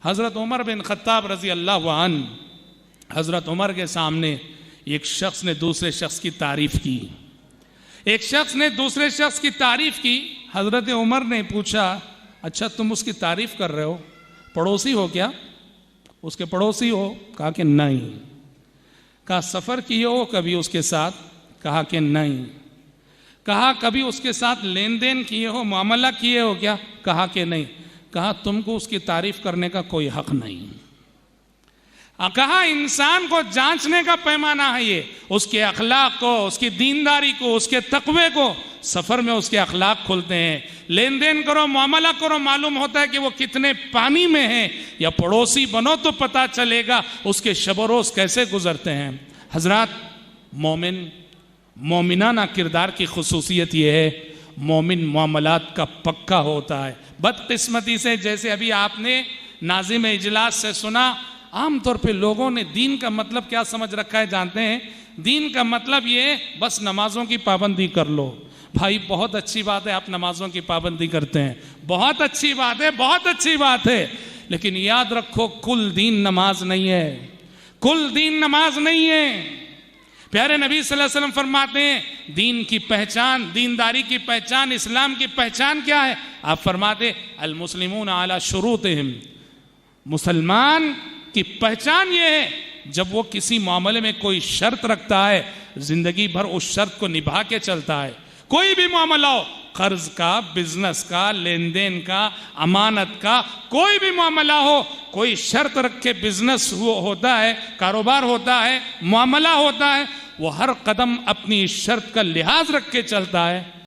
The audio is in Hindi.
हज़रत उमर बिन खत्ताब रज़ी अल्लाह अन्हु, हज़रत उमर के सामने एक शख्स ने दूसरे शख्स की तारीफ की। एक शख्स ने दूसरे शख्स की तारीफ की। हज़रत उमर ने पूछा, अच्छा तुम उसकी तारीफ कर रहे हो, पड़ोसी हो क्या? उसके पड़ोसी हो? कहा कि नहीं। कहा सफ़र किए हो कभी उसके साथ? कहा कि नहीं। कहा कभी उसके साथ लेन देन किए हो, मामला किए हो क्या? कहा कि नहीं। कहा तुमको उसकी तारीफ करने का कोई हक नहीं। कहा इंसान को जांचने का पैमाना है ये, उसके अखलाक को, उसकी दीनदारी को, उसके तकवे को। सफर में उसके अखलाक खुलते हैं, लेन देन करो, मामला करो, मालूम होता है कि वो कितने पानी में है। या पड़ोसी बनो तो पता चलेगा उसके शब रोज कैसे गुजरते हैं। हजरात, मोमिनाना किरदार की खुसूसियत यह है, मोमिन मामलात का पक्का होता है। बदकिस्मती से, जैसे अभी आपने नाज़िम इजलास से सुना, आमतौर पे लोगों ने दीन का मतलब क्या समझ रखा है जानते हैं? दीन का मतलब ये बस नमाजों की पाबंदी कर लो। भाई बहुत अच्छी बात है, आप नमाजों की पाबंदी करते हैं, बहुत अच्छी बात है, बहुत अच्छी बात है, लेकिन याद रखो कुल दीन नमाज नहीं है, कुल दीन नमाज नहीं है। प्यारे नबी सल्लल्लाहु अलैहि वसल्लम फरमाते हैं दीन की पहचान, दीनदारी की पहचान, इस्लाम की पहचान क्या है? आप फरमाते अल मुस्लिमून अला शुरूतिहिम, मुसलमान की पहचान ये है जब वो किसी मामले में कोई शर्त रखता है, जिंदगी भर उस शर्त को निभा के चलता है। कोई भी मामला हो, कर्ज का, बिजनेस का, लेन देन का, अमानत का, कोई भी मामला हो, कोई शर्त रख के बिजनेस होता है, कारोबार होता है, मामला होता है, वो हर कदम अपनी शर्त का लिहाज रख के चलता है।